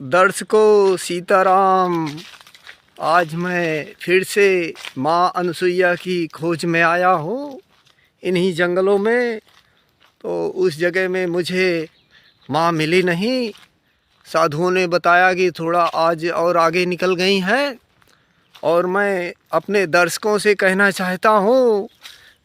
दर्शकों सीताराम। आज मैं फिर से माँ अनसुईया की खोज में आया हूँ इन्हीं जंगलों में। तो उस जगह में मुझे माँ मिली नहीं। साधुओं ने बताया कि थोड़ा आज और आगे निकल गई हैं। और मैं अपने दर्शकों से कहना चाहता हूँ,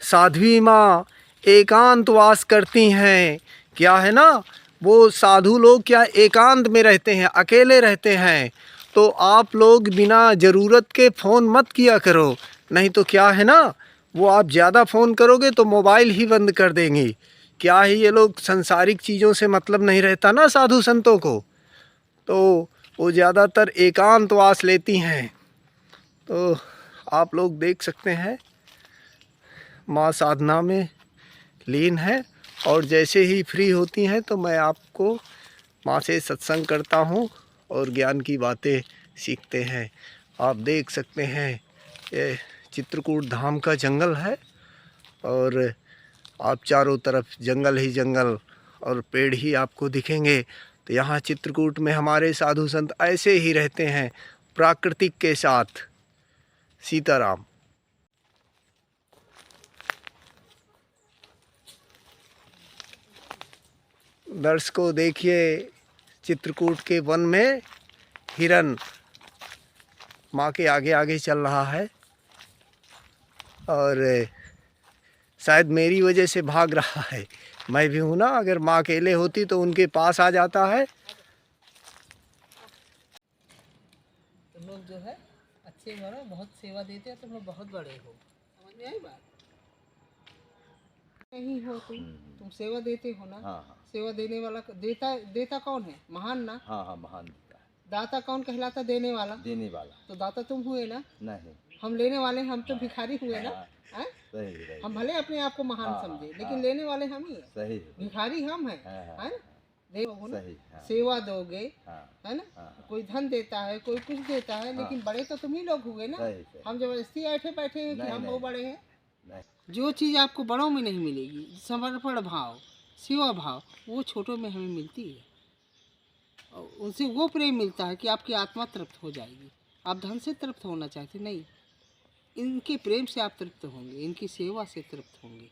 साध्वी माँ एकांतवास करती हैं। क्या है ना, वो साधु लोग क्या एकांत में रहते हैं, अकेले रहते हैं। तो आप लोग बिना ज़रूरत के फ़ोन मत किया करो, नहीं तो क्या है ना, वो आप ज़्यादा फ़ोन करोगे तो मोबाइल ही बंद कर देंगी। क्या है, ये लोग संसारिक चीज़ों से मतलब नहीं रहता ना साधु संतों को, तो वो ज़्यादातर एकांतवास लेती हैं। तो आप लोग देख सकते हैं माँ साधना में लीन है। और जैसे ही फ्री होती हैं तो मैं आपको माँ से सत्संग करता हूँ और ज्ञान की बातें सीखते हैं। आप देख सकते हैं ये चित्रकूट धाम का जंगल है और आप चारों तरफ जंगल ही जंगल और पेड़ ही आपको दिखेंगे। तो यहाँ चित्रकूट में हमारे साधु संत ऐसे ही रहते हैं, प्राकृतिक के साथ। सीताराम। दर्शकों देखिए, चित्रकूट के वन में हिरन माँ के आगे आगे चल रहा है और शायद मेरी वजह से भाग रहा है। मैं भी हूँ ना, अगर माँ अकेले होती तो उनके पास आ जाता है। तुम लोग जो है अच्छे हो ना, बहुत सेवा देते हैं, तुम लोग बहुत बड़े हो। समझ में आई बात? नहीं हो तुम सेवा देते हो ना। हाँ हाँ सेवा देने वाला देता देता कौन है? महान ना। हाँ हाँ महान देता है। दाता कौन कहलाता? देने वाला। देने वाला। तो दाता तुम हुए ना। नहीं, हम लेने वाले, हम तो भिखारी हुए ना। हाँ, हैं? सही सही। हम भले अपने आप को महान हाँ, समझे, लेकिन हाँ, लेने वाले हम ही हैं। सही भिखारी हम हैं। हाँ, हैं? देखो ना, सही हाँ, सेवा दोगे, हाँ, है ना। हाँ, कोई धन देता है, कोई कुछ देता है, हाँ, लेकिन बड़े तो तुम ही लोग हुए ना। सही सही। हम जबरदस्ती ऐठे बैठे हैं कि नहीं, हम नहीं, बहुत बड़े हैं। नहीं। जो चीज़ आपको बड़ों में नहीं मिलेगी, समर्पण भाव, सेवा भाव, वो छोटों में हमें मिलती है। और उनसे वो प्रेम मिलता है कि आपकी आत्मा तृप्त हो जाएगी। आप धन से तृप्त होना चाहते नहीं, इनके प्रेम से आप तृप्त होंगे, इनकी सेवा से तृप्त होंगे।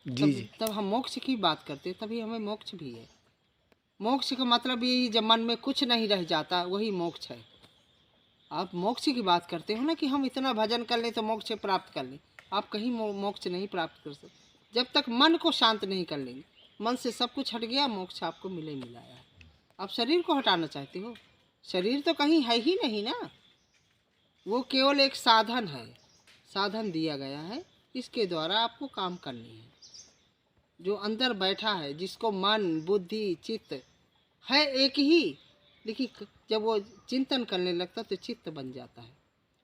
जी जी। तब हम मोक्ष की बात करते हैं, तभी हमें मोक्ष भी है। मोक्ष का मतलब यही, जब मन में कुछ नहीं रह जाता, वही मोक्ष है। आप मोक्ष की बात करते हो ना कि हम इतना भजन कर लें तो मोक्ष प्राप्त कर लें। आप कहीं मोक्ष नहीं प्राप्त कर सकते जब तक मन को शांत नहीं कर लेंगे। मन से सब कुछ हट गया, मोक्ष आपको मिले मिलाया है। आप शरीर को हटाना चाहते हो, शरीर तो कहीं है ही नहीं ना। वो केवल एक साधन है, साधन दिया गया है, इसके द्वारा आपको काम करनी है। जो अंदर बैठा है, जिसको मन बुद्धि चित्त है एक ही, लेकिन जब वो चिंतन करने लगता तो चित्त बन जाता है,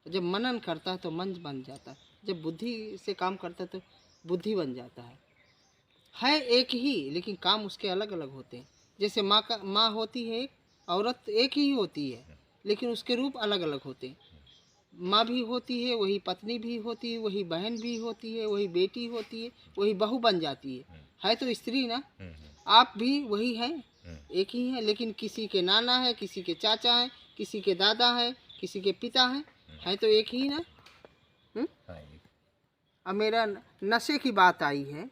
जब मनन करता है तो मन बन जाता है, जब बुद्धि से काम करता है तो बुद्धि बन जाता है एक ही, लेकिन काम उसके अलग अलग होते हैं। जैसे माँ होती है एक, औरत एक ही होती है, लेकिन उसके रूप अलग अलग होते हैं। माँ भी होती है, वही पत्नी भी होती है, वही बहन भी होती है, वही बेटी होती है, वही बहू बन जाती है तो स्त्री ना। आप भी वही हैं, एक ही है, लेकिन किसी के नाना है, किसी के चाचा है, किसी के दादा है, किसी के पिता है तो एक ही ना। अब मेरा नशे की बात आई है,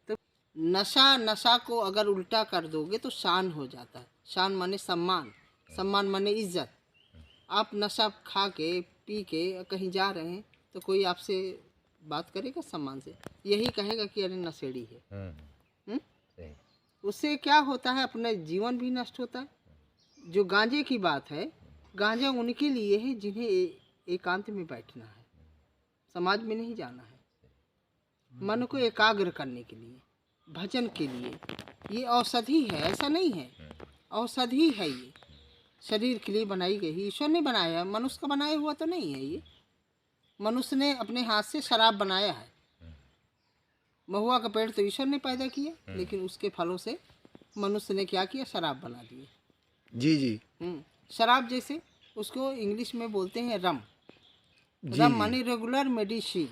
तो नशा को अगर उल्टा कर दोगे तो शान हो जाता है। शान माने सम्मान, सम्मान माने इज्जत। आप नशा खा के पी के कहीं जा रहे हैं तो कोई आपसे बात करेगा सम्मान से? यही कहेगा कि अरे नशेड़ी है। उससे क्या होता है, अपना जीवन भी नष्ट होता है। जो गांजे की बात है, गांजा उनके लिए है जिन्हें एकांत में बैठना है, समाज में नहीं जाना है। मन को एकाग्र करने के लिए, भजन के लिए ये औषधि है, ऐसा नहीं है। औषधि है ये, शरीर के लिए बनाई गई, ईश्वर ने बनाया, मनुष्य का बनाया हुआ तो नहीं है ये। मनुष्य ने अपने हाथ से शराब बनाया है। महुआ का पेड़ तो ईश्वर ने पैदा किया, लेकिन उसके फलों से मनुष्य ने क्या किया, शराब बना दी। जी जी। शराब जैसे उसको इंग्लिश में बोलते हैं रम। जी रम जी। माने रेगुलर मेडिसिन,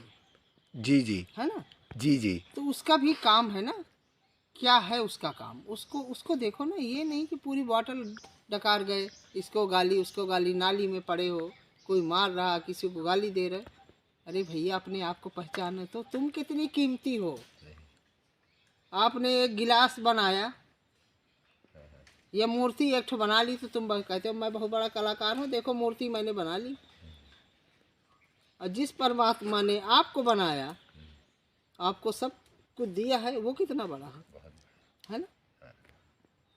जी जी। है ना। जी जी। तो उसका भी काम है ना, क्या है उसका काम, उसको देखो ना। ये नहीं कि पूरी बॉटल डकार गए, इसको गाली उसको गाली, नाली में पड़े हो, कोई मार रहा, किसी को गाली दे रहे। अरे भैया अपने आप को पहचानो तो तुम कितनी कीमती हो। आपने एक गिलास बनाया या मूर्ति एक ठो बना ली तो तुम कहते हो मैं बहुत बड़ा कलाकार हूँ, देखो मूर्ति मैंने बना ली। और जिस परमात्मा ने आपको बनाया, आपको सब कुछ दिया है, वो कितना बड़ा है ना।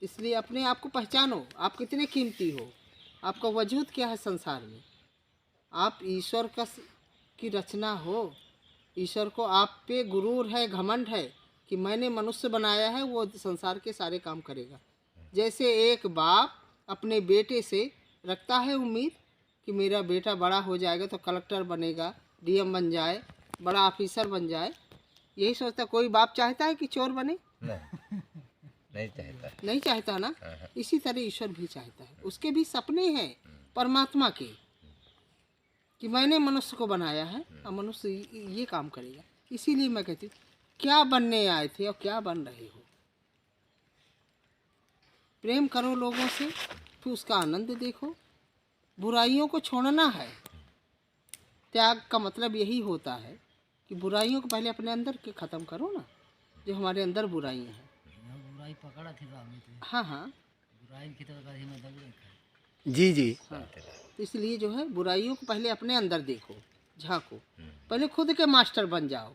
इसलिए अपने आप को पहचानो, आप कितने कीमती हो, आपका वजूद क्या है संसार में। आप ईश्वर की रचना हो। ईश्वर को आप पे गुरूर है, घमंड है कि मैंने मनुष्य बनाया है, वो संसार के सारे काम करेगा। जैसे एक बाप अपने बेटे से रखता है उम्मीद कि मेरा बेटा बड़ा हो जाएगा तो कलेक्टर बनेगा, डीएम बन जाए, बड़ा ऑफिसर बन जाए, यही सोचता। कोई बाप चाहता है कि चोर बने? नहीं चाहता ना। इसी तरह ईश्वर भी चाहता है, उसके भी सपने हैं परमात्मा के कि मैंने मनुष्य को बनाया है और मनुष्य ये काम करेगा। इसीलिए मैं कहती हूँ, क्या बनने आए थे और क्या बन रहे हो। प्रेम करो लोगों से, फिर उसका आनंद देखो। बुराइयों को छोड़ना है। त्याग का मतलब यही होता है कि बुराइयों को पहले अपने अंदर के ख़त्म करो ना, जो हमारे अंदर बुराइयाँ हैं। बुराई पकड़ा थी हाँ हाँ, बुराई की तरह जी जी। हाँ। तो इसलिए जो है बुराइयों को पहले अपने अंदर देखो, झांको। पहले खुद के मास्टर बन जाओ,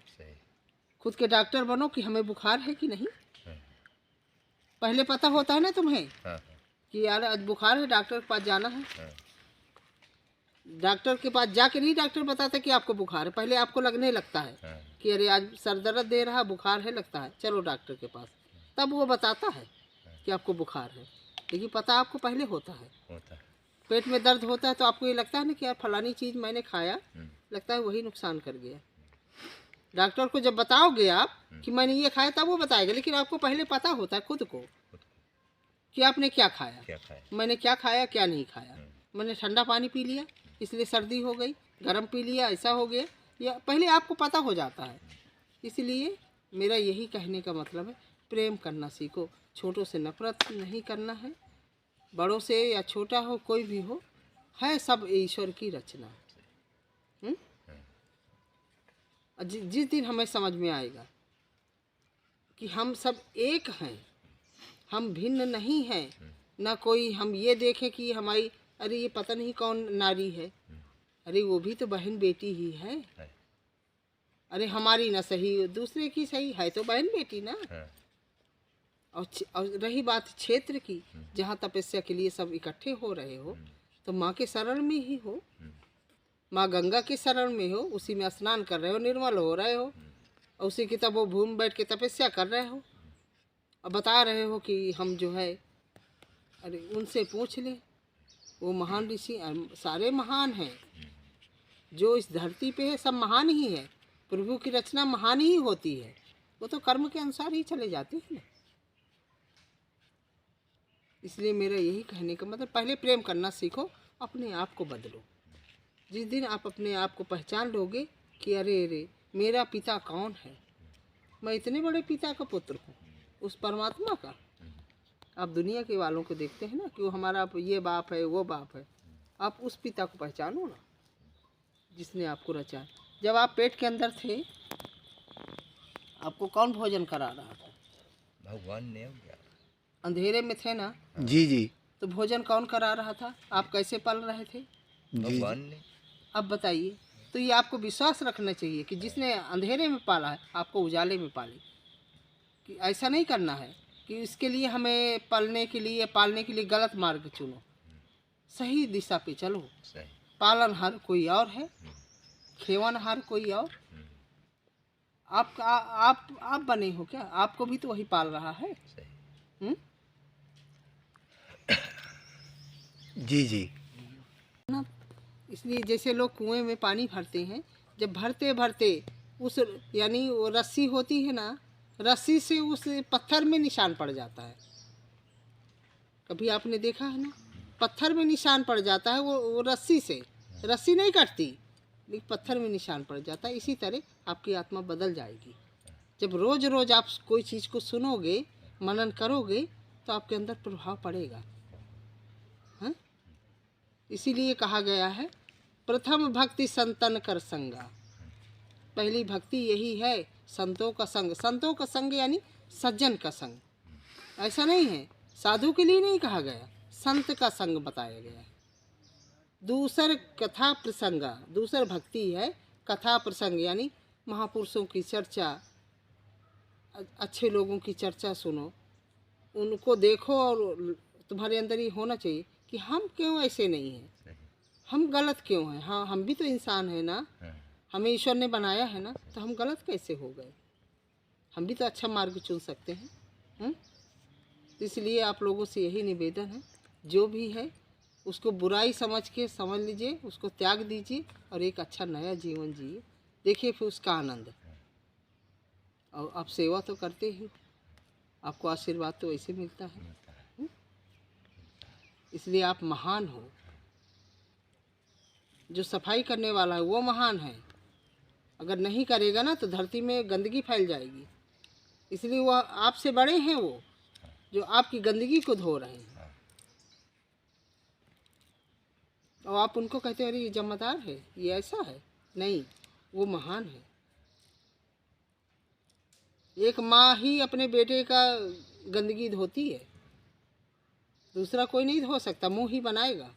खुद के डॉक्टर बनो कि हमें बुखार है कि नहीं। पहले पता होता है ना तुम्हें कि यार आज बुखार है, डॉक्टर के पास जाना है। डॉक्टर के पास जाके नहीं डॉक्टर बताता कि आपको बुखार है, पहले आपको लगने लगता है कि अरे आज सर दर्द दे रहा, बुखार है लगता है, चलो डॉक्टर के पास। तब वो बताता है कि आपको बुखार है, लेकिन पता आपको पहले होता है। पेट में दर्द होता है तो आपको ये लगता है ना कि यार फलानी चीज़ मैंने खाया, लगता है वही नुकसान कर गया। डॉक्टर को जब बताओगे आप कि मैंने ये खाया, तब वो बताएगा, लेकिन आपको पहले पता होता है खुद को कि आपने क्या खाया, मैंने क्या खाया क्या नहीं खाया। मैंने ठंडा पानी पी लिया इसलिए सर्दी हो गई, गर्म पी लिया ऐसा हो गया, या पहले आपको पता हो जाता है। इसलिए मेरा यही कहने का मतलब है, प्रेम करना सीखो। छोटों से नफरत नहीं करना है, बड़ों से या छोटा हो कोई भी हो, है सब ईश्वर की रचना। जिस दिन हमें समझ में आएगा कि हम सब एक हैं, हम भिन्न नहीं हैं, ना कोई हम ये देखें कि हमारी अरे ये पता नहीं कौन नारी है, अरे वो भी तो बहन बेटी ही है। अरे हमारी ना सही दूसरे की सही है, तो बहन बेटी ना। और रही बात क्षेत्र की, जहाँ तपस्या के लिए सब इकट्ठे हो रहे हो, तो माँ के शरण में ही हो, माँ गंगा के शरण में हो, उसी में स्नान कर रहे हो, निर्मल हो रहे हो, और उसी की तब वो भूमि बैठ के तपस्या कर रहे हो, और बता रहे हो कि हम जो है, अरे उनसे पूछ ले, वो महान ऋषि सारे महान हैं, जो इस धरती पे है सब महान ही है। प्रभु की रचना महान ही होती है, वो तो कर्म के अनुसार ही चले जाते हैं ना। इसलिए मेरा यही कहने का मतलब, पहले प्रेम करना सीखो, अपने आप को बदलो। जिस दिन आप अपने आप को पहचान लोगे कि अरे अरे मेरा पिता कौन है, मैं इतने बड़े पिता का पुत्र हूँ, उस परमात्मा का। आप दुनिया के वालों को देखते हैं ना कि वो हमारा ये बाप है वो बाप है, आप उस पिता को पहचानो ना जिसने आपको रचा। जब आप पेट के अंदर थे, आपको कौन भोजन करा रहा था? भगवान ने। अंधेरे में थे ना, जी जी। तो भोजन कौन करा रहा था? आप कैसे पल रहे थे? भगवान ने। अब बताइए। तो ये आपको विश्वास रखना चाहिए कि जिसने अंधेरे में पाला है, आपको उजाले में पाले। कि ऐसा नहीं करना है कि इसके लिए हमें पालने के लिए गलत मार्ग चुनो, सही दिशा पे चलो। पालनहार कोई और है, खेवनहार कोई और। आप बने हो क्या? आपको भी तो वही पाल रहा है। जी जी। ना, इसलिए जैसे लोग कुएं में पानी भरते हैं, जब भरते भरते उस यानी वो रस्सी होती है ना, रस्सी से उस पत्थर में निशान पड़ जाता है। कभी आपने देखा है ना, पत्थर में निशान पड़ जाता है, वो रस्सी से, रस्सी नहीं कटती लेकिन पत्थर में निशान पड़ जाता है। इसी तरह आपकी आत्मा बदल जाएगी। जब रोज़ रोज़ आप कोई चीज़ को सुनोगे, मनन करोगे, तो आपके अंदर प्रभाव पड़ेगा। इसीलिए कहा गया है प्रथम भक्ति संतन कर संगा। पहली भक्ति यही है संतों का संग। संतों का संग यानी सज्जन का संग। ऐसा नहीं है, साधु के लिए नहीं कहा गया, संत का संग बताया गया है। दूसर कथा प्रसंगा, दूसर भक्ति है कथा प्रसंग यानी महापुरुषों की चर्चा, अच्छे लोगों की चर्चा सुनो, उनको देखो और तुम्हारे अंदर ये होना चाहिए कि हम क्यों ऐसे नहीं हैं, हम गलत क्यों हैं। हाँ, हम भी तो इंसान हैं ना, हमें ईश्वर ने बनाया है ना, तो हम गलत कैसे हो गए, हम भी तो अच्छा मार्ग चुन सकते हैं। तो इसलिए आप लोगों से यही निवेदन है, जो भी है उसको बुराई समझ के समझ लीजिए, उसको त्याग दीजिए और एक अच्छा नया जीवन जिए, देखिए फिर उसका आनंद। और आप सेवा तो करते ही, आपको आशीर्वाद तो वैसे मिलता है। इसलिए आप महान हो। जो सफाई करने वाला है वो महान है, अगर नहीं करेगा ना तो धरती में गंदगी फैल जाएगी। इसलिए वो आपसे बड़े हैं, वो जो आपकी गंदगी को धो रहे हैं, और आप उनको कहते हैं अरे ये जमादार है, ये ऐसा है। नहीं, वो महान है। एक माँ ही अपने बेटे का गंदगी धोती है, दूसरा कोई नहीं धो सकता, मुंह ही बनाएगा।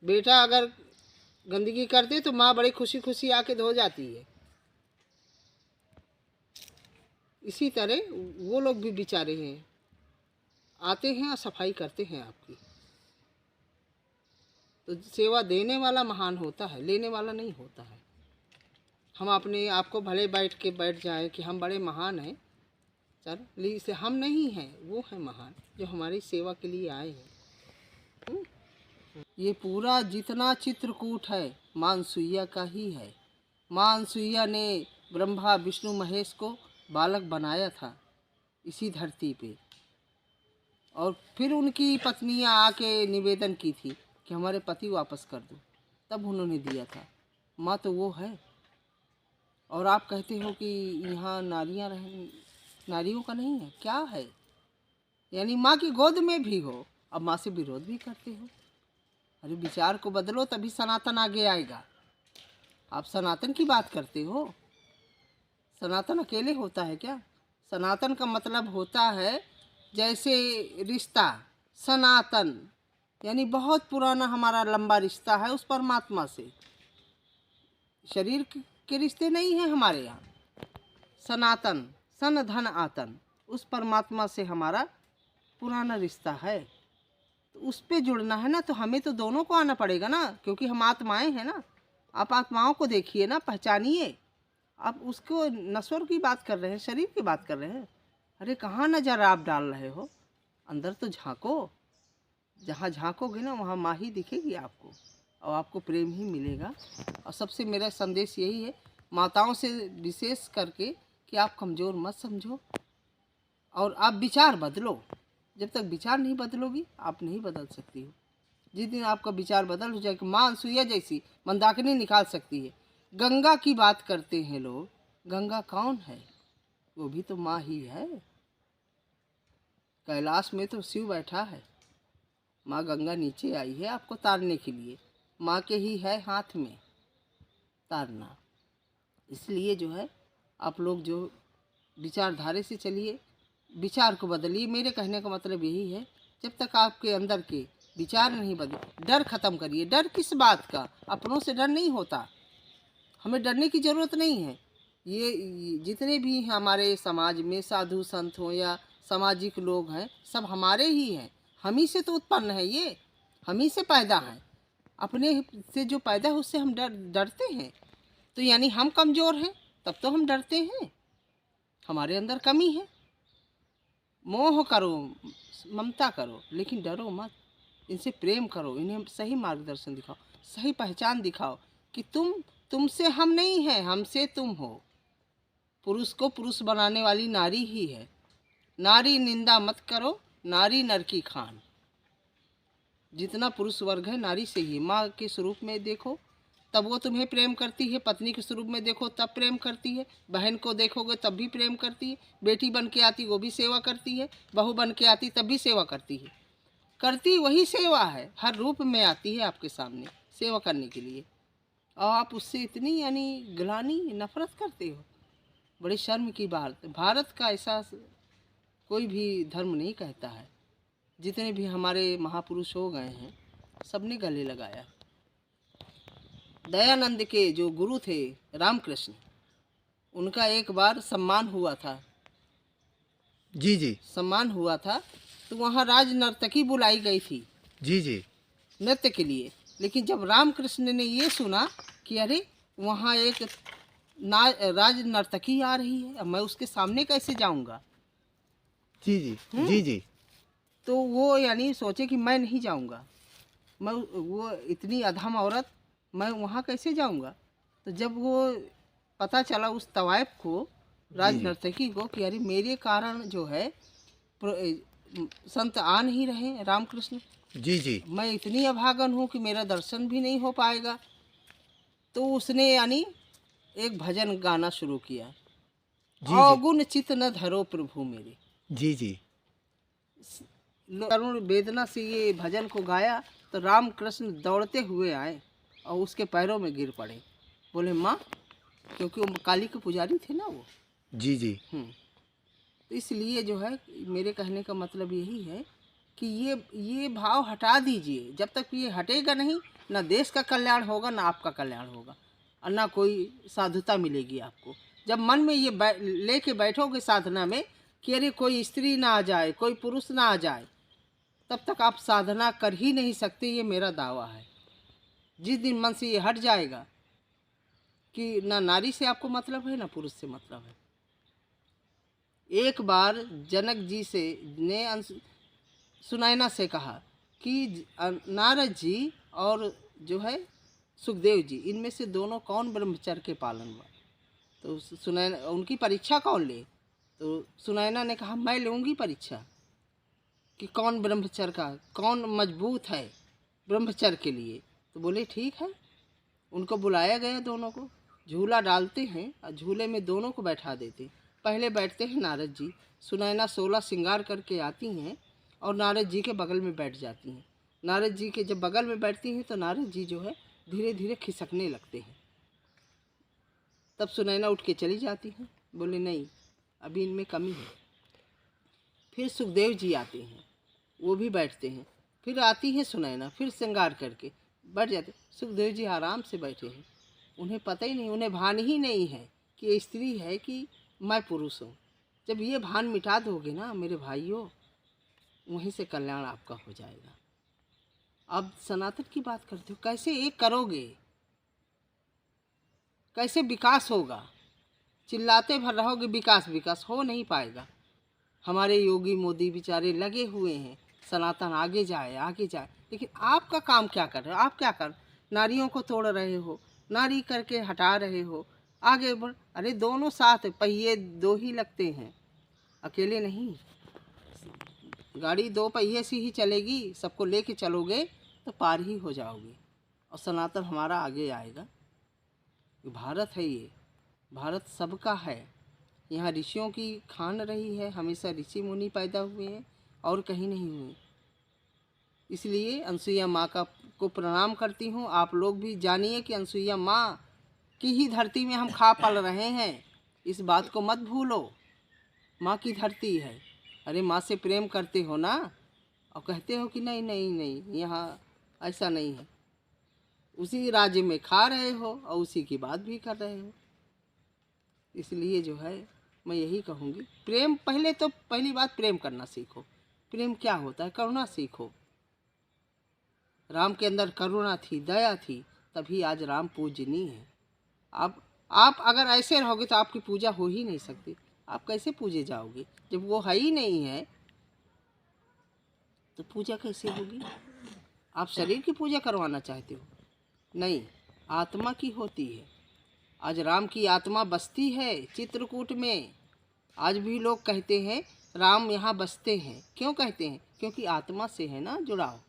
बेटा अगर गंदगी करते तो माँ बड़ी खुशी खुशी आके धो जाती है। इसी तरह वो लोग भी बेचारे हैं, आते हैं और सफाई करते हैं आपकी। तो सेवा देने वाला महान होता है, लेने वाला नहीं होता है। हम अपने आप को भले बैठ जाए कि हम बड़े महान हैं, चलो इसे हम नहीं हैं, वो है महान जो हमारी सेवा के लिए आए हैं। ये पूरा जितना चित्रकूट है माँ अनसुईया का ही है। माँ अनसुईया ने ब्रह्मा विष्णु महेश को बालक बनाया था इसी धरती पे, और फिर उनकी पत्नियां आके निवेदन की थी कि हमारे पति वापस कर दो, तब उन्होंने दिया था। माँ तो वो है। और आप कहते हो कि यहाँ नारियाँ रहें, नारियों का नहीं है, क्या है? यानी माँ की गोद में भी हो, अब माँ से विरोध भी करते हो। अरे विचार को बदलो, तभी सनातन आगे आएगा। आप सनातन की बात करते हो, सनातन अकेले होता है क्या? सनातन का मतलब होता है जैसे रिश्ता, सनातन यानी बहुत पुराना हमारा लंबा रिश्ता है उस परमात्मा से। शरीर के रिश्ते नहीं हैं हमारे यहाँ। सनातन, सन धन आतन, उस परमात्मा से हमारा पुराना रिश्ता है। तो उस पे जुड़ना है ना, तो हमें तो दोनों को आना पड़ेगा ना, क्योंकि हम आत्माएं हैं ना। आप आत्माओं को देखिए ना, पहचानिए। आप उसको नश्वर की बात कर रहे हैं, शरीर की बात कर रहे हैं। अरे कहाँ नजर आप डाल रहे हो? अंदर तो झांको। जहाँ झांकोगे ना वहाँ माँ ही दिखेगी आपको, और आपको प्रेम ही मिलेगा। और सबसे मेरा संदेश यही है माताओं से विशेष करके कि आप कमज़ोर मत समझो और आप विचार बदलो। जब तक विचार नहीं बदलोगी आप नहीं बदल सकती हो। जिस दिन आपका विचार बदल हो जाएगा, माँ अनसुईया जैसी मंदाकिनी निकाल सकती है। गंगा की बात करते हैं लोग, गंगा कौन है? वो भी तो माँ ही है। कैलाश में तो शिव बैठा है, माँ गंगा नीचे आई है आपको तारने के लिए। माँ के ही है हाथ में तारना। इसलिए जो है आप लोग जो विचारधारे से चलिए, विचार को बदलिए। मेरे कहने का मतलब यही है, जब तक आपके अंदर के विचार नहीं बदले, डर खत्म करिए। डर किस बात का? अपनों से डर नहीं होता, हमें डरने की ज़रूरत नहीं है। ये जितने भी हमारे समाज में साधु संत हो या सामाजिक लोग हैं, सब हमारे ही हैं। हम ही से तो उत्पन्न है, ये हम ही से पैदा हैं। अपने से जो पैदा है उससे हम डरते हैं, तो यानी हम कमज़ोर हैं, तब तो हम डरते हैं। हमारे अंदर कमी है। मोह करो, ममता करो, लेकिन डरो मत। इनसे प्रेम करो, इन्हें सही मार्गदर्शन दिखाओ, सही पहचान दिखाओ कि तुमसे हम नहीं हैं, हमसे तुम हो। पुरुष को पुरुष बनाने वाली नारी ही है। नारी निंदा मत करो, नारी नर की खान। जितना पुरुष वर्ग है नारी से ही। माँ के स्वरूप में देखो तब वो तुम्हें प्रेम करती है, पत्नी के स्वरूप में देखो तब प्रेम करती है, बहन को देखोगे तब भी प्रेम करती है, बेटी बन के आती वो भी सेवा करती है, बहू बन के आती तब भी सेवा करती है। करती वही सेवा है, हर रूप में आती है आपके सामने सेवा करने के लिए, और आप उससे इतनी यानी गिलानी नफरत करते हो। बड़ी शर्म की बात। भारत का ऐसा कोई भी धर्म नहीं कहता है। जितने भी हमारे महापुरुष हो गए हैं सबने गले लगाया। दयानंद के जो गुरु थे रामकृष्ण, उनका एक बार सम्मान हुआ था, जी जी सम्मान हुआ था, तो वहाँ राज नर्तकी बुलाई गई थी जी जी नृत्य के लिए। लेकिन जब रामकृष्ण ने ये सुना कि अरे वहाँ एक राज नर्तकी आ रही है, अब मैं उसके सामने कैसे जाऊँगा, जी जी जी जी तो वो यानी सोचे कि मैं नहीं जाऊँगा, मैं वो इतनी अधम औरत, मैं वहाँ कैसे जाऊँगा। तो जब वो पता चला उस तवायफ को, राज नर्तकी को, कि अरे मेरे कारण जो है संत आ नहीं रहे रामकृष्ण, जी जी मैं इतनी अभागन हूँ कि मेरा दर्शन भी नहीं हो पाएगा। तो उसने यानी एक भजन गाना शुरू किया, अवगुण चित न धरो प्रभु मेरे। जी जी करुण वेदना से ये भजन को गाया तो रामकृष्ण दौड़ते हुए आए और उसके पैरों में गिर पड़े। बोले माँ, क्योंकि वो काली के पुजारी थे ना वो। जी जी तो इसलिए जो है मेरे कहने का मतलब यही है कि ये भाव हटा दीजिए। जब तक ये हटेगा नहीं, ना देश का कल्याण होगा, ना आपका कल्याण होगा, और ना कोई साधुता मिलेगी आपको। जब मन में ये लेके बैठोगे साधना में कि अरे कोई स्त्री ना आ जाए, कोई पुरुष ना आ जाए, तब तक आप साधना कर ही नहीं सकते, ये मेरा दावा है। जिस दिन मन से ये हट जाएगा कि ना नारी से आपको मतलब है, ना पुरुष से मतलब है। एक बार जनक जी से ने सुनैना से कहा कि नारद जी और जो है सुखदेव जी, इनमें से दोनों कौन ब्रह्मचर्य के पालन हुआ। तो सुनैना, उनकी परीक्षा कौन ले। तो सुनैना ने कहा मैं लूँगी परीक्षा कि कौन ब्रह्मचर्य का, कौन मजबूत है ब्रह्मचर्य के लिए। तो बोले ठीक है। उनको बुलाया गया, दोनों को झूला डालते हैं और झूले में दोनों को बैठा देते। पहले बैठते हैं नारद जी, सुनैना 16 श्रृंगार करके आती हैं और नारद जी के बगल में बैठ जाती हैं। नारद जी के जब बगल में बैठती हैं तो नारद जी जो है धीरे धीरे खिसकने लगते हैं। तब सुनैना उठ के चली जाती हैं, बोले नहीं अभी इनमें कमी है। फिर सुखदेव जी आते हैं, वो भी बैठते हैं। फिर आती हैं सुनैना, फिर श्रृंगार करके बैठ जाते। सुखदेव जी आराम से बैठे हैं, उन्हें पता ही नहीं, उन्हें भान ही नहीं है कि ये स्त्री है कि मैं पुरुष हूँ। जब ये भान मिटा दोगे ना मेरे भाइयों, वहीं से कल्याण आपका हो जाएगा। अब सनातन की बात करते हो, कैसे एक करोगे, कैसे विकास होगा। चिल्लाते भर रहोगे विकास विकास, हो नहीं पाएगा। हमारे योगी मोदी बेचारे लगे हुए हैं सनातन आगे जाए आगे जाए, लेकिन आपका काम क्या कर रहे हो। आप क्या कर, नारियों को तोड़ रहे हो, नारी करके हटा रहे हो, आगे बढ़। अरे दोनों साथ, पहिए दो ही लगते हैं, अकेले नहीं। गाड़ी 2 पहिए से ही चलेगी, सबको लेके चलोगे तो पार ही हो जाओगे और सनातन हमारा आगे आएगा। भारत है, ये भारत सबका है। यहाँ ऋषियों की खान रही है, हमेशा ऋषि मुनि पैदा हुए हैं और कहीं नहीं हुए। इसलिए अनसुईया माँ को प्रणाम करती हूँ। आप लोग भी जानिए कि अनसुईया माँ की ही धरती में हम खा पल रहे हैं, इस बात को मत भूलो। माँ की धरती है। अरे माँ से प्रेम करते हो ना, और कहते हो कि नहीं नहीं नहीं यहाँ ऐसा नहीं है। उसी राज्य में खा रहे हो और उसी की बात भी कर रहे हो। इसलिए जो है मैं यही कहूँगी, प्रेम पहले तो पहली बात प्रेम करना सीखो। प्रेम क्या होता है, करुणा सीखो। राम के अंदर करुणा थी, दया थी, तभी आज राम पूजनीय है। आप अगर ऐसे रहोगे तो आपकी पूजा हो ही नहीं सकती। आप कैसे पूजे जाओगे जब वो है ही नहीं है, तो पूजा कैसे होगी। आप शरीर की पूजा करवाना चाहते हो, नहीं, आत्मा की होती है। आज राम की आत्मा बसती है चित्रकूट में। आज भी लोग कहते हैं राम यहाँ बसते हैं। क्यों कहते हैं, क्योंकि आत्मा से है ना जुड़ाव।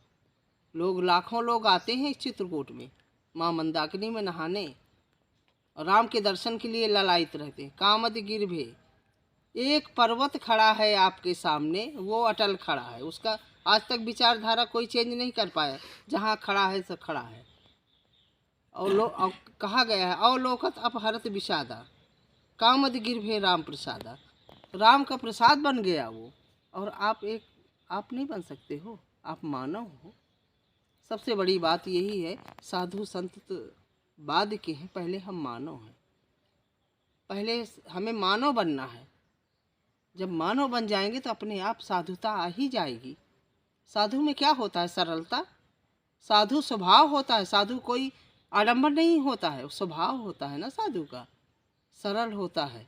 लोग लाखों लोग आते हैं इस चित्रकूट में माँ मंदाकिनी में नहाने, और राम के दर्शन के लिए ललायित रहते हैं। कामद गिरभे, एक पर्वत खड़ा है आपके सामने, वो अटल खड़ा है, उसका आज तक विचारधारा कोई चेंज नहीं कर पाया। जहाँ खड़ा है सब खड़ा है। और कहा गया है अवलोकत अपहरत विषादा कामद गिरभे राम प्रसादा। राम का प्रसाद बन गया वो। और आप नहीं बन सकते हो, आप मानव हो। सबसे बड़ी बात यही है, साधु संत तो बाद के हैं, पहले हम मानव हैं। पहले हमें मानव बनना है। जब मानव बन जाएंगे तो अपने आप साधुता आ ही जाएगी। साधु में क्या होता है? सरलता। साधु स्वभाव होता है। साधु कोई आडंबर नहीं होता है, स्वभाव होता है ना साधु का, सरल होता है।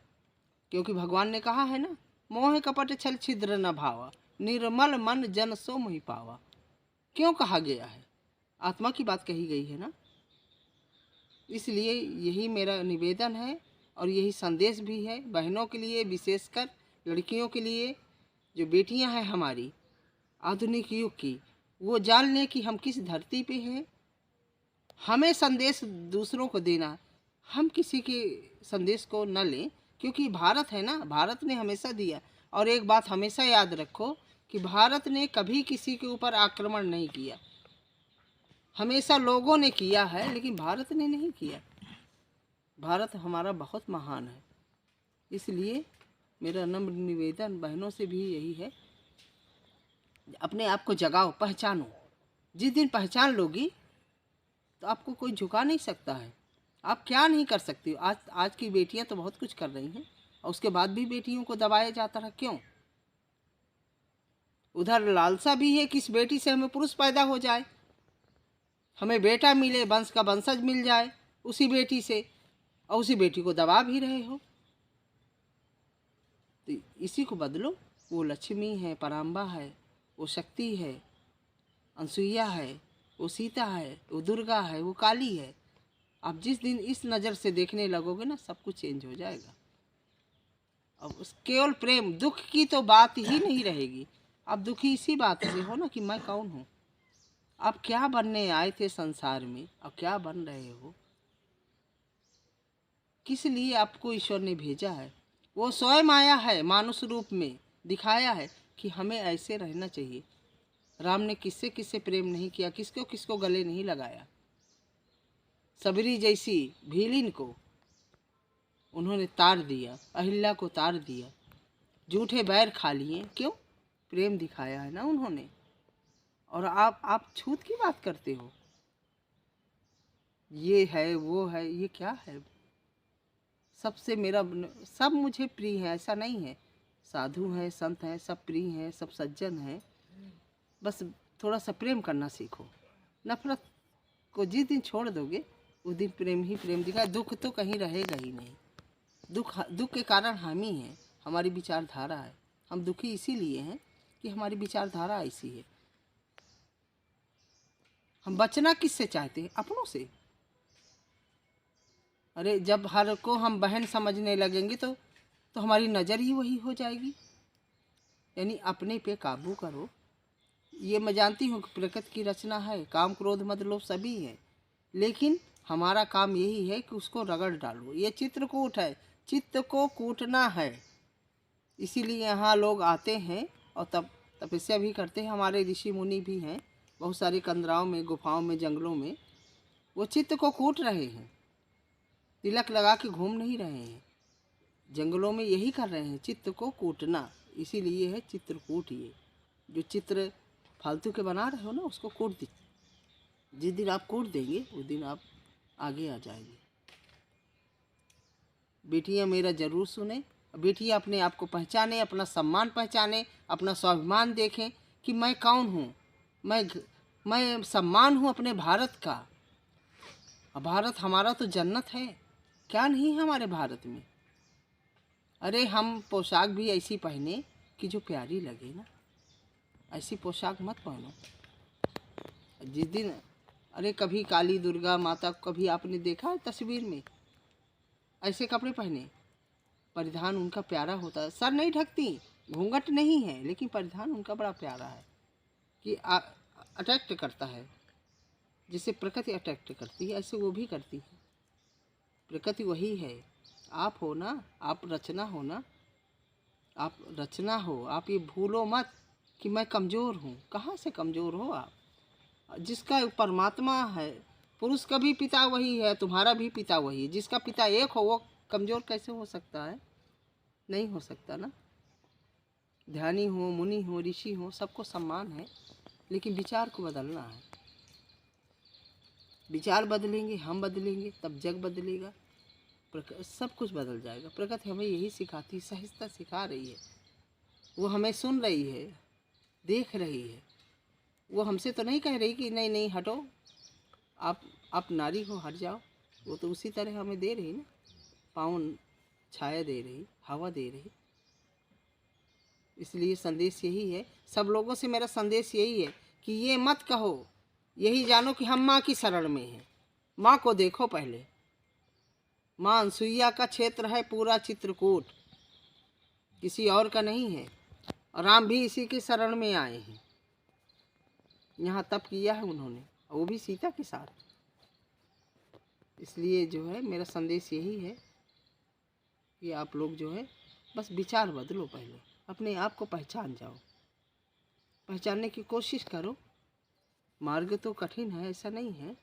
क्योंकि भगवान ने कहा है ना, मोह कपट छल छिद्र न भावा निर्मल मन जन सो मोहि पावा। क्यों कहा गया है? आत्मा की बात कही गई है ना। इसलिए यही मेरा निवेदन है और यही संदेश भी है बहनों के लिए, विशेषकर लड़कियों के लिए, जो बेटियां हैं हमारी आधुनिक युग की, वो जान लें कि हम किस धरती पे हैं। हमें संदेश दूसरों को देना, हम किसी के संदेश को न लें, क्योंकि भारत है ना, भारत ने हमेशा दिया। और एक बात हमेशा याद रखो कि भारत ने कभी किसी के ऊपर आक्रमण नहीं किया। हमेशा लोगों ने किया है, लेकिन भारत ने नहीं किया। भारत हमारा बहुत महान है। इसलिए मेरा नम्र निवेदन बहनों से भी यही है, अपने आप को जगाओ, पहचानो। जिस दिन पहचान लोगी तो आपको कोई झुका नहीं सकता है। आप क्या नहीं कर सकती हो। आज की बेटियां तो बहुत कुछ कर रही हैं, और उसके बाद भी बेटियों को दबाया जाता रहा। क्यों? उधर लालसा भी है कि इस बेटी से हमें पुरुष पैदा हो जाए, हमें बेटा मिले, वंश का वंशज मिल जाए उसी बेटी से, और उसी बेटी को दबा भी रहे हो। तो इसी को बदलो। वो लक्ष्मी है, पराम्बा है, वो शक्ति है, अनसुईया है, वो सीता है, वो दुर्गा है, वो काली है। आप जिस दिन इस नज़र से देखने लगोगे ना, सब कुछ चेंज हो जाएगा। अब उस केवल प्रेम, दुख की तो बात ही नहीं रहेगी। आप दुखी इसी बात से हो ना कि मैं कौन हूँ, आप क्या बनने आए थे संसार में, अब क्या बन रहे हो, किस लिए आपको ईश्वर ने भेजा है। वो स्वयं आया है, मानुष रूप में दिखाया है कि हमें ऐसे रहना चाहिए। राम ने किससे किससे प्रेम नहीं किया, किसको किसको गले नहीं लगाया। सबरी जैसी भीलिन को उन्होंने तार दिया, अहिल्या को तार दिया, झूठे बैर खा लिए। क्यों? प्रेम दिखाया है ना उन्होंने। और आप छूत की बात करते हो, ये है वो है, ये क्या है? सबसे मेरा सब मुझे प्रिय है, ऐसा नहीं है। साधु हैं, संत हैं, सब प्रिय हैं, सब सज्जन हैं। बस थोड़ा सा प्रेम करना सीखो। नफरत को जिस दिन छोड़ दोगे उस दिन प्रेम ही प्रेम दिखा। दुख तो कहीं रहेगा ही नहीं। दुख के कारण हम ही हैं, हमारी विचारधारा है। हम दुखी इसीलिए हैं कि हमारी विचारधारा ऐसी है। हम बचना किससे चाहते हैं? अपनों से। अरे जब हर को हम बहन समझने लगेंगे तो हमारी नज़र ही वही हो जाएगी। यानी अपने पे काबू करो। ये मैं जानती हूँ कि प्रकृति की रचना है, काम क्रोध मद लोभ सभी है, लेकिन हमारा काम यही है कि उसको रगड़ डालो। ये चित्रकूट है, चित्त को कूटना है। इसीलिए यहाँ लोग आते हैं और तब तपस्या भी करते हैं। हमारे ऋषि मुनि भी हैं बहुत सारे कंदराओं में, गुफाओं में, जंगलों में। वो चित्त को कूट रहे हैं, तिलक लगा के घूम नहीं रहे हैं, जंगलों में यही कर रहे हैं, चित्त को कूटना। इसीलिए है चित्रकूट। ये जो चित्र फालतू के बना रहे हो ना, उसको कूट दीजिए। जिस दिन आप कूट देंगे उस दिन आप आगे आ जाएंगे। बेटियां मेरा ज़रूर सुने। बेटियां अपने आप को पहचाने, अपना सम्मान पहचाने, अपना स्वाभिमान देखें कि मैं कौन हूँ। मैं सम्मान हूँ अपने भारत का। भारत हमारा तो जन्नत है, क्या नहीं है हमारे भारत में। अरे हम पोशाक भी ऐसी पहने कि जो प्यारी लगे ना। ऐसी पोशाक मत पहनो। जिस दिन अरे कभी काली दुर्गा माता को कभी आपने देखा है तस्वीर में ऐसे कपड़े पहने? परिधान उनका प्यारा होता है, सर नहीं ढकती, घूंघट नहीं है, लेकिन परिधान उनका बड़ा प्यारा है कि अट्रैक्ट करता है। जिसे प्रकृति अट्रैक्ट करती है ऐसे वो भी करती है। प्रकृति वही है, आप हो ना, आप रचना हो ना, आप रचना हो। आप ये भूलो मत कि मैं कमज़ोर हूँ। कहाँ से कमज़ोर हो आप? जिसका परमात्मा है, पुरुष का भी पिता वही है, तुम्हारा भी पिता वही है। जिसका पिता एक हो वो कमज़ोर कैसे हो सकता है? नहीं हो सकता ना। ध्यानी हो, मुनि हो, ऋषि हो, सबको सम्मान है, लेकिन विचार को बदलना है। विचार बदलेंगे, हम बदलेंगे, तब जग बदलेगा, सब कुछ बदल जाएगा। प्रकृति हमें यही सिखाती, सहजता सिखा रही है। वो हमें सुन रही है, देख रही है। वो हमसे तो नहीं कह रही कि नहीं नहीं हटो, आप नारी हो, हट जाओ। वो तो उसी तरह हमें दे रही ना, पावन छाया दे रही, हवा दे रही। इसलिए संदेश यही है, सब लोगों से मेरा संदेश यही है कि ये मत कहो, यही जानो कि हम माँ की शरण में हैं। माँ को देखो पहले। माँ अनसुईया का क्षेत्र है पूरा चित्रकूट, किसी और का नहीं है। और राम भी इसी की शरण में आए हैं। यहाँ तप किया है उन्होंने, वो भी सीता के साथ। इसलिए जो है मेरा संदेश यही है कि आप लोग जो है बस विचार बदलो, पहले अपने आप को पहचान जाओ, पहचानने की कोशिश करो। मार्ग तो कठिन है, ऐसा नहीं है।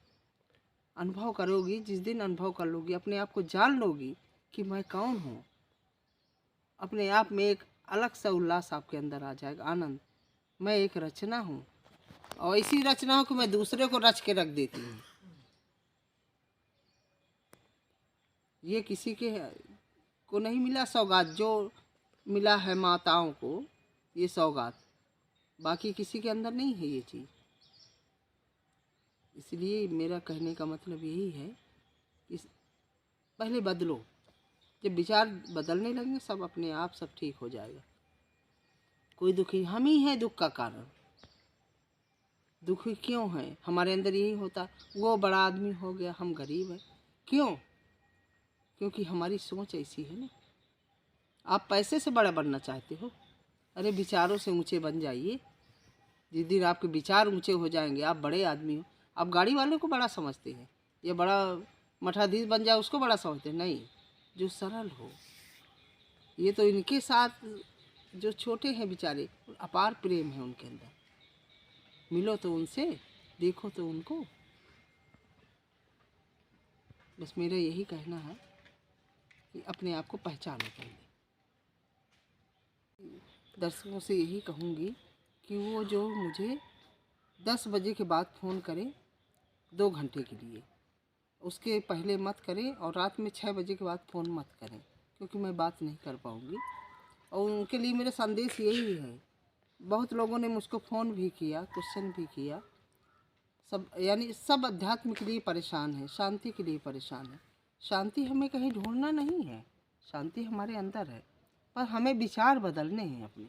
अनुभव करोगी, जिस दिन अनुभव कर लोगी, अपने आप को जान लोगी कि मैं कौन हूँ, अपने आप में एक अलग सा उल्लास आपके अंदर आ जाएगा, आनंद। मैं एक रचना हूँ और इसी रचनाओं को मैं दूसरे को रच के रख देती हूँ। ये किसी के को नहीं मिला सौगात, जो मिला है माताओं को ये सौगात, बाकी किसी के अंदर नहीं है ये चीज़। इसलिए मेरा कहने का मतलब यही है कि पहले बदलो। जब विचार बदलने लगेंगे सब अपने आप सब ठीक हो जाएगा। कोई दुखी हम ही हैं, दुख का कारण। दुखी क्यों है? हमारे अंदर यही होता, वो बड़ा आदमी हो गया, हम गरीब हैं। क्यों? क्योंकि हमारी सोच ऐसी है ना। आप पैसे से बड़ा बनना चाहते हो, अरे विचारों से ऊंचे बन जाइए। जिस दिन आपके विचार ऊंचे हो जाएंगे, आप बड़े आदमी हो। आप गाड़ी वाले को बड़ा समझते हैं, या बड़ा मठाधीश बन जाए उसको बड़ा समझते हैं, नहीं। जो सरल हो, ये तो इनके साथ जो छोटे हैं बेचारे, अपार प्रेम है उनके अंदर। मिलो तो उनसे, देखो तो उनको। बस मेरा यही कहना है कि अपने आप को पहचानो पहले। दर्शकों से यही कहूँगी कि वो जो मुझे 10 बजे के बाद फ़ोन करें 2 घंटे के लिए, उसके पहले मत करें, और रात में 6 बजे के बाद फ़ोन मत करें, क्योंकि मैं बात नहीं कर पाऊँगी। और उनके लिए मेरा संदेश यही है। बहुत लोगों ने मुझको फ़ोन भी किया, क्वेश्चन भी किया, सब यानी सब अध्यात्म के लिए परेशान है, शांति के लिए परेशान है। शांति हमें कहीं ढूंढना नहीं है, शांति हमारे अंदर है, पर हमें विचार बदलने हैं अपने।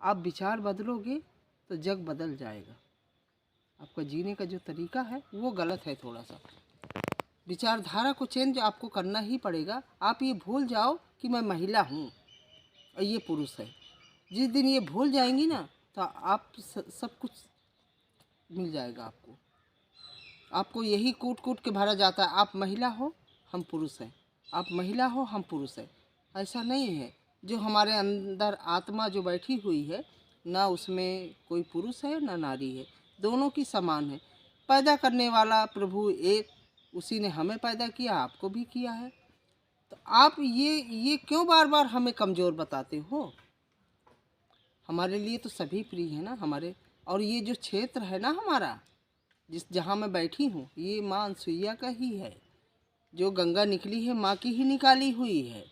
आप विचार बदलोगे तो जग बदल जाएगा। आपका जीने का जो तरीका है वो गलत है थोड़ा सा। विचारधारा को चेंज आपको करना ही पड़ेगा। आप ये भूल जाओ कि मैं महिला हूँ और ये पुरुष है। जिस दिन ये भूल जाएंगी ना, तो आप सब कुछ मिल जाएगा आपको। आपको यही कूट कूट के भरा जाता है, आप महिला हो हम पुरुष हैं, आप महिला हो हम पुरुष हैं। ऐसा नहीं है। जो हमारे अंदर आत्मा जो बैठी हुई है ना, उसमें कोई पुरुष है ना नारी है, दोनों की समान है। पैदा करने वाला प्रभु एक, उसी ने हमें पैदा किया, आपको भी किया है। तो आप ये क्यों बार बार हमें कमज़ोर बताते हो? हमारे लिए तो सभी प्रिय है ना हमारे। और ये जो क्षेत्र है ना हमारा, जहाँ मैं बैठी हूँ, ये माँ अनसुईया का ही है। जो गंगा निकली है माँ की ही निकाली हुई है,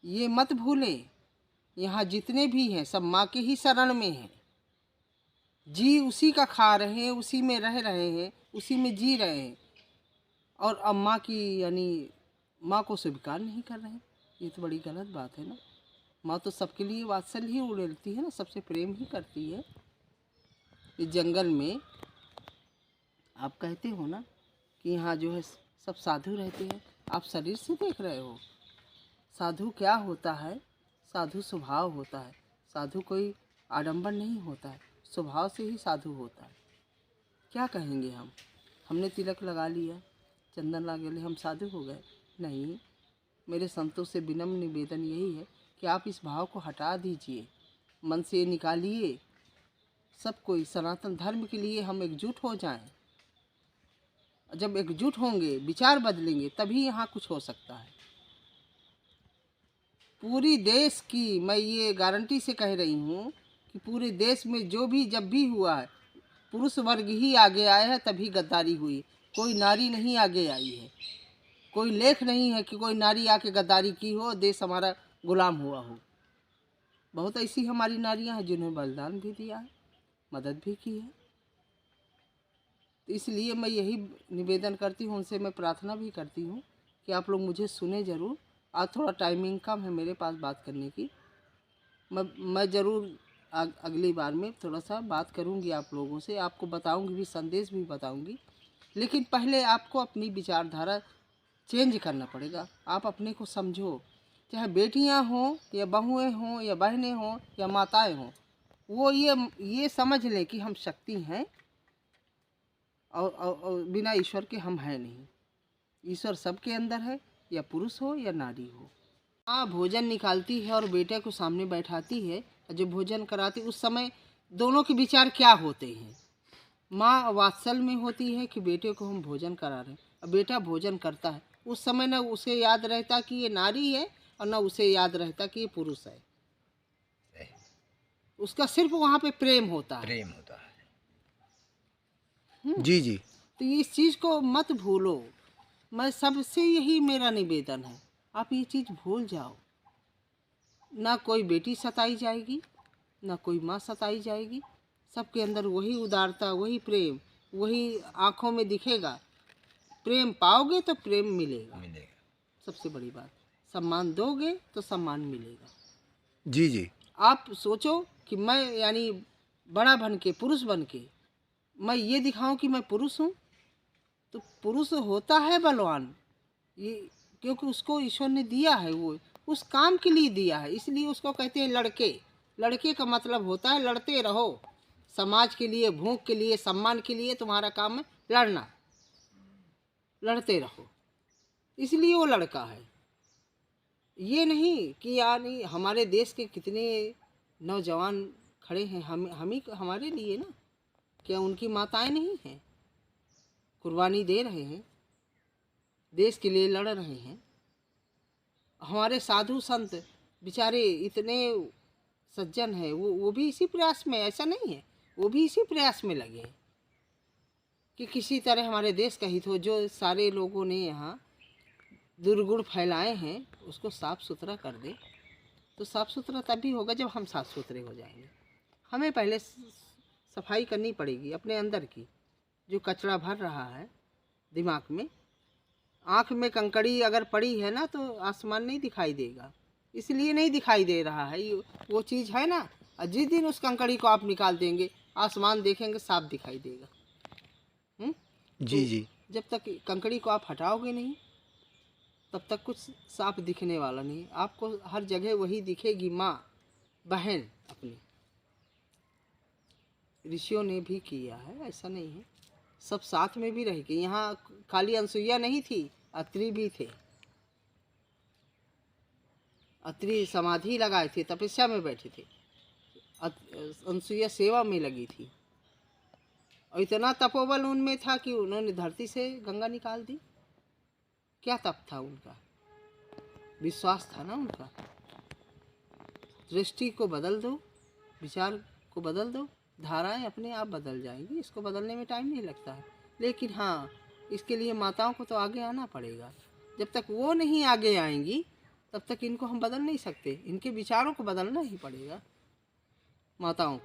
ये मत भूलें। यहाँ जितने भी हैं सब माँ के ही शरण में हैं। जी उसी का खा रहे हैं, उसी में रह रहे हैं, उसी में जी रहे हैं। और अब माँ की यानी माँ को स्वीकार नहीं कर रहे हैं। ये तो बड़ी गलत बात है ना। माँ तो सबके लिए वात्सल्य ही उड़ेलती है ना, सबसे प्रेम ही करती है। इस जंगल में आप कहते हो ना कि यहाँ जो है सब साधु रहते हैं, आप शरीर से देख रहे हो। साधु क्या होता है? साधु स्वभाव होता है। साधु कोई आडंबर नहीं होता है, स्वभाव से ही साधु होता है। क्या कहेंगे हम? हमने तिलक लगा लिया, चंदन लगा लिया, हम साधु हो गए? नहीं। मेरे संतों से विनम्र निवेदन यही है कि आप इस भाव को हटा दीजिए, मन से निकालिए सब कोई सनातन धर्म के लिए हम एकजुट हो जाएं। जब एकजुट होंगे, विचार बदलेंगे, तभी यहाँ कुछ हो सकता है। पूरी देश की मैं ये गारंटी से कह रही हूँ कि पूरे देश में जो भी जब भी हुआ है, पुरुष वर्ग ही आगे आए हैं, तभी गद्दारी हुई। कोई नारी नहीं आगे आई है। कोई लेख नहीं है कि कोई नारी आके गद्दारी की हो, देश हमारा गुलाम हुआ हो। बहुत ऐसी हमारी नारियां हैं जिन्होंने बलिदान भी दिया है, मदद भी की है। तो इसलिए मैं यही निवेदन करती हूँ, उनसे मैं प्रार्थना भी करती हूँ कि आप लोग मुझे सुने ज़रूर। आज थोड़ा टाइमिंग कम है मेरे पास बात करने की। मैं ज़रूर अगली बार में थोड़ा सा बात करूँगी आप लोगों से, आपको बताऊँगी भी, संदेश भी बताऊँगी। लेकिन पहले आपको अपनी विचारधारा चेंज करना पड़ेगा। आप अपने को समझो, चाहे बेटियां हों या बहुएं हों या बहनें हों या माताएं हों, वो ये समझ लें कि हम शक्ति हैं और बिना ईश्वर के हम हैं नहीं। ईश्वर सबके अंदर है, या पुरुष हो या नारी हो। माँ भोजन निकालती है और बेटे को सामने बैठाती है, जो भोजन कराती, उस समय दोनों के विचार क्या होते हैं। माँ वात्सल में होती है कि बेटे को हम भोजन करा रहे हैं, और बेटा भोजन करता है। उस समय न उसे याद रहता कि ये नारी है, और न उसे याद रहता कि ये पुरुष है। उसका सिर्फ वहाँ पे प्रेम होता है। प्रेम होता है। जी जी। तो इस चीज़ को मत भूलो। मैं सबसे यही मेरा निवेदन है, आप ये चीज़ भूल जाओ। ना कोई बेटी सताई जाएगी, ना कोई माँ सताई जाएगी। सबके अंदर वही उदारता, वही प्रेम, वही आँखों में दिखेगा। प्रेम पाओगे तो प्रेम मिलेगा। सबसे बड़ी बात, सम्मान दोगे तो सम्मान मिलेगा। जी जी। आप सोचो कि मैं यानी बड़ा बन के, पुरुष बन के मैं ये दिखाऊं कि मैं पुरुष हूँ, तो पुरुष होता है बलवान, ये क्योंकि उसको ईश्वर ने दिया है, वो उस काम के लिए दिया है। इसलिए उसको कहते हैं लड़के। लड़के का मतलब होता है लड़ते रहो, समाज के लिए, भूख के लिए, सम्मान के लिए। तुम्हारा काम है लड़ना, लड़ते रहो, इसलिए वो लड़का है। ये नहीं कि यानी हमारे देश के कितने नौजवान खड़े हैं हम ही हमारे लिए ना, क्या उनकी माताएं नहीं हैं? कुर्बानी दे रहे हैं, देश के लिए लड़ रहे हैं। हमारे साधु संत बेचारे इतने सज्जन हैं, वो भी इसी प्रयास में, ऐसा नहीं है, वो भी इसी प्रयास में लगे हैं कि किसी तरह हमारे देश का हित हो। जो सारे लोगों ने यहाँ दुर्गुण फैलाए हैं उसको साफ़ सुथरा कर दे, तो साफ़ सुथरा तभी होगा जब हम साफ़ सुथरे हो जाएंगे। हमें पहले सफाई करनी पड़ेगी अपने अंदर की। जो कचरा भर रहा है दिमाग में, आँख में कंकड़ी अगर पड़ी है ना, तो आसमान नहीं दिखाई देगा। इसलिए नहीं दिखाई दे रहा है, ये वो चीज़ है ना। और जिस दिन उस कंकड़ी को आप निकाल देंगे, आसमान देखेंगे, साफ दिखाई देगा। जी तो जी। जब तक कंकड़ी को आप हटाओगे नहीं, तब तक कुछ साफ दिखने वाला नहीं। आपको हर जगह वही दिखेगी, माँ बहन अपनी। ऋषियों ने भी किया है, ऐसा नहीं है, सब साथ में भी रहेगी। यहाँ खाली अनसुईया नहीं थी, अत्रि भी थे। अत्रि समाधि लगाए थे, तपस्या में बैठे थे। अनसुईया सेवा में लगी थी, और इतना तपोबल उनमें था कि उन्होंने धरती से गंगा निकाल दी। क्या तप था उनका, विश्वास था ना उनका। दृष्टि को बदल दो, विचार को बदल दो, धाराएं अपने आप बदल जाएंगी। इसको बदलने में टाइम नहीं लगता है। लेकिन हाँ, इसके लिए माताओं को तो आगे आना पड़ेगा। जब तक वो नहीं आगे आएंगी, तब तक इनको हम बदल नहीं सकते। इनके विचारों को बदलना ही पड़ेगा। माताओं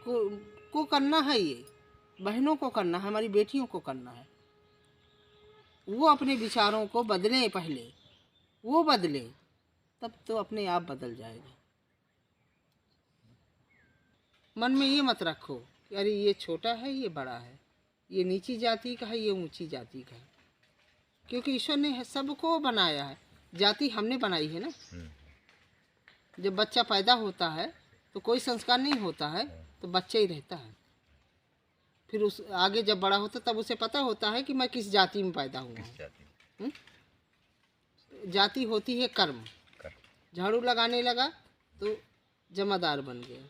को करना है, ये बहनों को करना है, हमारी बेटियों को करना है। वो अपने विचारों को बदलें, पहले वो बदलें, तब तो अपने आप बदल जाएगा। मन में ये मत रखो कि अरे ये छोटा है, ये बड़ा है, ये नीची जाति का है, ये ऊंची जाति का है। क्योंकि ईश्वर ने सबको बनाया है, जाति हमने बनाई है ना। जब बच्चा पैदा होता है तो कोई संस्कार नहीं होता है, तो बच्चा ही रहता है। फिर उस आगे जब बड़ा होता तब उसे पता होता है कि मैं किस जाति में पैदा हुआ हूँ। जाति होती है कर्म। झाड़ू लगाने लगा तो जमादार बन गया,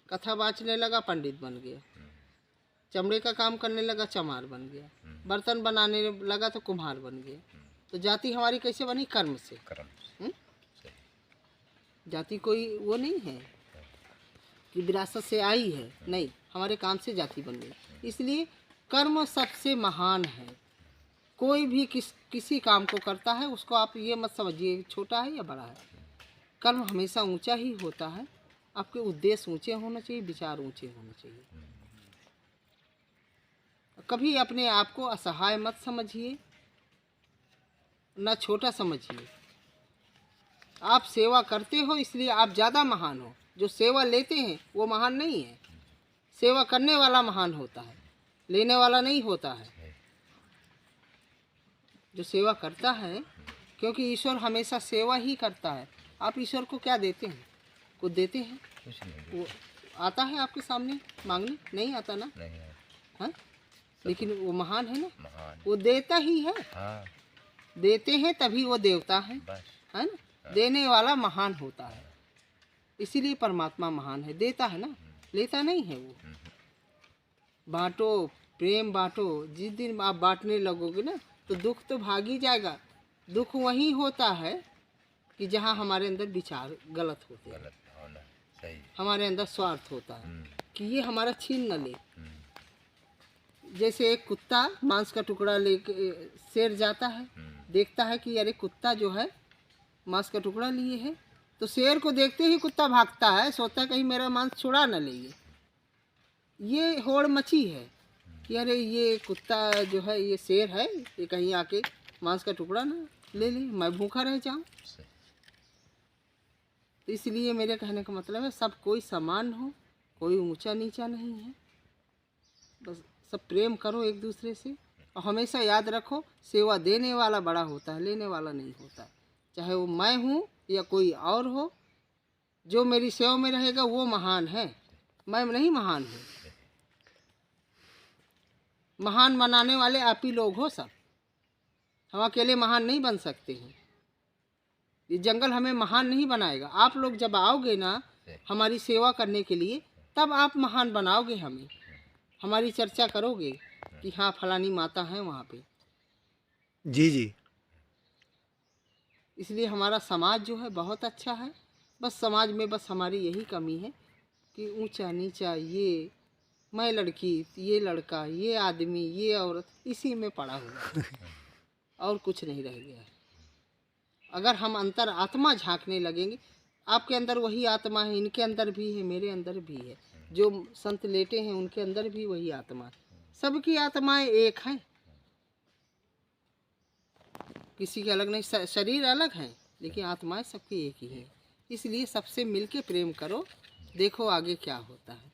कथा बाँचने लगा पंडित बन गया, चमड़े का काम करने लगा चमार बन गया, बर्तन बनाने लगा तो कुम्हार बन गया। तो जाति हमारी कैसे बनी? कर्म से। कर्म जाति कोई वो नहीं है कि विरासत से आई है, नहीं, हमारे काम से जाति बन गई। इसलिए कर्म सबसे महान है। कोई भी किसी काम को करता है उसको आप ये मत समझिए छोटा है या बड़ा है। कर्म हमेशा ऊंचा ही होता है। आपके उद्देश्य ऊंचे होना चाहिए, विचार ऊंचे होने चाहिए। कभी अपने आप को असहाय मत समझिए, ना छोटा समझिए। आप सेवा करते हो इसलिए आप ज़्यादा महान हो। जो सेवा लेते हैं वो महान नहीं है। सेवा करने वाला महान होता है, लेने वाला नहीं होता है। जो सेवा करता है, क्योंकि ईश्वर हमेशा सेवा ही करता है। आप ईश्वर को क्या देते हैं? कुछ देते हैं? कुछ नहीं। वो आता है आपके सामने मांगने? नहीं आता ना? नहीं है। हाँ, लेकिन वो महान है ना, महान। वो देता ही है। हाँ देते हैं तभी वो देवता है, बस। है ना? देने वाला महान होता है, इसीलिए परमात्मा महान है। देता है ना, लेता नहीं है वो। बांटो, प्रेम बांटो। जिस दिन आप बांटने लगोगे ना तो दुख तो भाग ही जाएगा। दुख वहीं होता है कि जहाँ हमारे अंदर विचार गलत होते हैं, गलत भावना सही। हमारे अंदर स्वार्थ होता है कि ये हमारा छीन न ले। जैसे एक कुत्ता मांस का टुकड़ा लेके शेर जाता है, देखता है कि अरे कुत्ता जो है मांस का टुकड़ा लिए है, तो शेर को देखते ही कुत्ता भागता है, सोचता है कहीं मेरा मांस छुड़ा न ले। ये होड़ मची है कि अरे ये कुत्ता जो है, ये शेर है, ये कहीं आके मांस का टुकड़ा ना ले ले, मैं भूखा रह जाऊं। तो इसलिए मेरे कहने का मतलब है सब कोई समान हो, कोई ऊंचा नीचा नहीं है। बस सब प्रेम करो एक दूसरे से। और हमेशा याद रखो, सेवा देने वाला बड़ा होता है, लेने वाला नहीं होता। चाहे वो मैं हूँ या कोई और हो, जो मेरी सेवा में रहेगा वो महान है, मैं नहीं महान हूँ। महान बनाने वाले आप ही लोग हो सब। हम अकेले महान नहीं बन सकते हैं। ये जंगल हमें महान नहीं बनाएगा। आप लोग जब आओगे ना हमारी सेवा करने के लिए, तब आप महान बनाओगे हमें। हमारी चर्चा करोगे कि हाँ फलानी माता है वहाँ पे। जी जी। इसलिए हमारा समाज जो है बहुत अच्छा है। बस समाज में बस हमारी यही कमी है कि ऊंचा नीचा, ये मैं लड़की, ये लड़का, ये आदमी, ये औरत, इसी में पड़ा हुआ है और कुछ नहीं रह गया है। अगर हम अंतर आत्मा झांकने लगेंगे, आपके अंदर वही आत्मा है, इनके अंदर भी है, मेरे अंदर भी है, जो संत लेटे हैं उनके अंदर भी वही आत्मा है। सबकी आत्माएं एक हैं, किसी के अलग नहीं। शरीर अलग हैं लेकिन आत्माएं सबकी एक ही हैं। इसलिए सबसे मिलके प्रेम करो, देखो आगे क्या होता है।